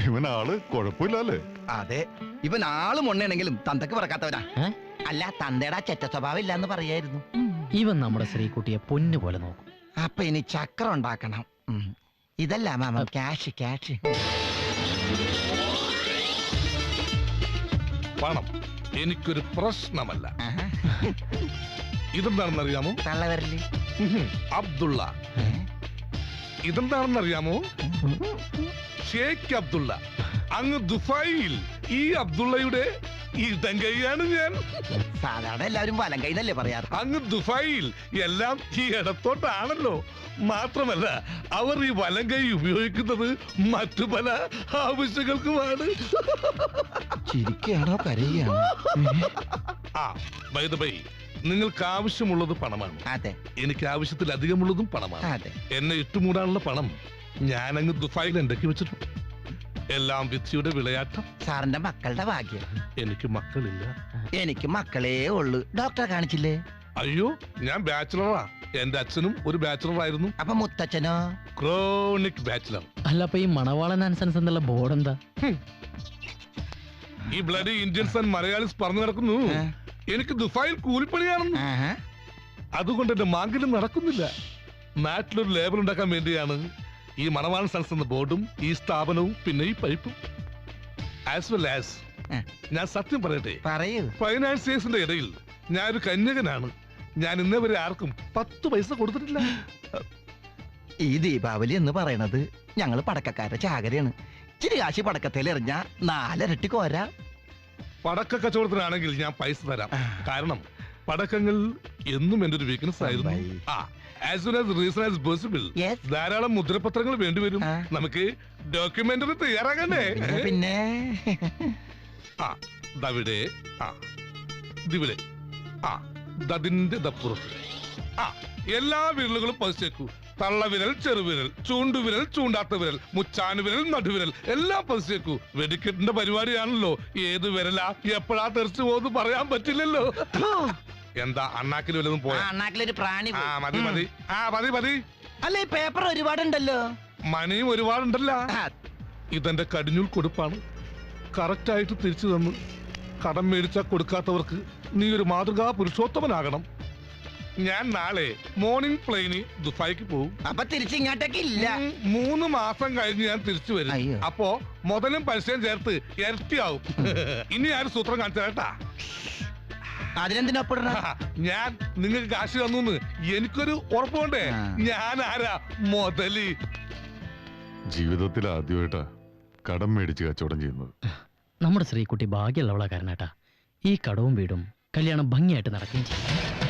ഇവനാള് കുഴപ്പമില്ലല്ലേ? അതെ, ഇവൻ ആള് മൊണ്ണയാണെങ്കിലും തന്തക്ക് പറക്കാത്തവനാ. അല്ല, തന്തയുടെ ചെറ്റ സ്വഭാവം ഇല്ലാന്ന് പറയായിരുന്നു. ഇവൻ നമ്മുടെ ശ്രീകുട്ടിയെ പൊന്നു പോലെ നോക്കും. അപ്പൊ ഇനി ചക്രം ഉണ്ടാക്കണം. ഇതല്ല മാമ, ക്യാഷ് ക്യാഷ്. പണം എനിക്കൊരു പ്രശ്നമല്ല. ഇതെന്താണെന്നറിയാമോ? തള്ളവരല്. അബ്ദുള്ള. ഇതെന്താണെന്നറിയാമോ? ഷേഖ് അബ്ദുള്ള. അങ്ങ് ദുബായിൽ ഈ അബ്ദുള്ളയുടെ ഇടങ്കൈയാണ് ഞാൻ. സാധാരണ എല്ലാവരും വലം കൈന്നല്ലേ പറയാറ്. അങ്ങ് ദുബായിൽ എല്ലാം ഈ ഇടത്തോട്ടാണല്ലോ. മാത്രമല്ല, അവർ ഈ വലം കൈ ഉപയോഗിക്കുന്നത് മറ്റു പല ആവശ്യങ്ങൾക്കുമാണ്. ചിരിക്കുകയാണോ കരയുകയാണോ? ആ, ബൈ ദ ബൈ, നിങ്ങൾക്ക് ആവശ്യമുള്ളത് പണമാണ്. അതെ, എനിക്ക് ആവശ്യത്തിലധികമുള്ളതും പണമാണ്. അതെ. എന്നെ ഇട്ടുമൂടാനുള്ള പണം ഞാനങ്ങ് ദുബായിൽ ഉണ്ടാക്കി വെച്ചിട്ടുണ്ട്. എല്ലാം വിധിയുടെ വിളയാട്ടം. സാറിന്റെ മക്കളുടെ ഭാഗ്യം. എനിക്ക് മക്കളില്ല. എനിക്ക് മക്കളേ ഉള്ളു. ഡോക്ടറെ കാണിച്ചില്ലേ? അയ്യോ, ഞാൻ ബാച്ചിലറാ. എന്റെ അച്ഛനും ഒരു ബാച്ചിലർ ആയിരുന്നു. അപ്പൊ മുത്തച്ഛനോ? Chronic bachelor. അല്ല, അപ്പൊ ഈ മണവാളൻ ആൻസൻസ് എന്നുള്ള ബോർഡ് എന്താ? ഈ ബ്ലഡി ഇന്ത്യൻസ് ആൻഡ് മലയാളീസ് പറഞ്ഞു നടക്കുന്നു എനിക്ക് ദുബായിൽ കൂലിപ്പണിയാണെന്ന്. അതുകൊണ്ട് എന്റെ മാങ്കിലും നടക്കുന്നില്ല. നാട്ടിലൊരു ലേബൽ ഉണ്ടാക്കാൻ വേണ്ടിയാണ് ഈ മണവാളൻ സൺസ് എന്ന ബോർഡും ഈ സ്ഥാപനവും പിന്നെ ഈ പൈപ്പും. ആസ് വെൽ ആസ് ഞാൻ സത്യം പറയട്ടെ, പറയൂ. ഫൈനാൻസിയേഴ്സിന്റെ ഇടയിൽ ഞാനൊരു കന്യകനാണ്. ഞാൻ ഇന്നേ വരെ ആർക്കും 10 പൈസ കൊടുത്തിട്ടില്ല. ഈ ദീപാവലി എന്ന് പറയണത് ഞങ്ങള് പടക്കക്കാരുടെ ചാകരയാണ്. ഇച്ചിരി കാശി പടക്കത്തിൽ എറിഞ്ഞ 4 ഇരട്ടി കോരാ. പടക്ക കച്ചവടത്തിനാണെങ്കിൽ ഞാൻ പൈസ തരാം. കാരണം പടക്കങ്ങൾ എന്നും എന്റെ ഒരു വീക്ക്നെസ് ആയിരുന്നു. As soon as reason as possible. Yes. ധാരാളം മുദ്രപത്രങ്ങൾ വേണ്ടിവരും. നമുക്ക് ഡോക്യുമെന്ററി തയ്യാറാകണ്ടേ? പിന്നെ ദവിടെ ദിവിടെ ദതിന്റെ ദപ്പുറത്ത് എല്ലാ വിരലുകളും പതിച്ചേക്കൂ. തള്ളവിരൽ, ചെറുവിരൽ, ചൂണ്ടുവിരൽ, ചൂണ്ടാത്ത വിരൽ, മുച്ചാനുവിരൽ, നടുവിരൽ എല്ലാം പതിച്ചേക്കൂ. വെടിക്കെട്ടിന്റെ പരിപാടിയാണല്ലോ. ഏത് വിരലാ എപ്പോഴാ തെറിച്ചു പോകുന്നു പറയാൻ പറ്റില്ലല്ലോ. എന്താ അണ്ണാക്കിൽ വല്ലതും പോയാ? അണ്ണാക്കിലൊരു പ്രാണി. മതി മതി മതി മതി. അല്ല, ഈ പേപ്പർ ഒരുപാടുണ്ടല്ലോ. മണിയും ഒരുപാടുണ്ടല്ല. ഇതെന്റെ കടിഞ്ഞൂൽ കൊടുപ്പാണ്. കറക്റ്റായിട്ട് തിരിച്ചു തന്നു. കടം മേടിച്ചാ കൊടുക്കാത്തവർക്ക് നീ ഒരു മാതൃകാ പുരുഷോത്തമനാകണം. ഞാൻ നാളെ മോർണിംഗ് പ്ലെയിന് ദുബായിക്ക് പോകും. അപ്പൊ തിരിച്ചിങ്ങോട്ടേക്ക് ഇല്ല. 3 മാസം കഴിഞ്ഞ് ഞാൻ തിരിച്ചു വരും. അപ്പോ മുതലും പൈസയും ചേർത്ത് ഇരട്ടിയാവും. ഇനി ആരും സൂത്രം കാണിച്ചു കേട്ടാ. അതിനെന്തിനൊപ്പിട? ഞാൻ നിങ്ങൾക്ക് കാശ് തന്നു എനിക്കൊരു ഉറപ്പുണ്ടേ. ഞാൻ ആരാ? മുതല്. ജീവിതത്തിൽ ആദ്യമായിട്ടാ കടം മേടിച്ച് കച്ചവടം ചെയ്യുന്നത്. നമ്മുടെ ശ്രീകുട്ടി ഭാഗ്യമുള്ളവളാ കാരണേട്ടാ. ഈ കടവും വീടും കല്യാണം ഭംഗിയായിട്ട് നടക്കുകയും ചെയ്യും.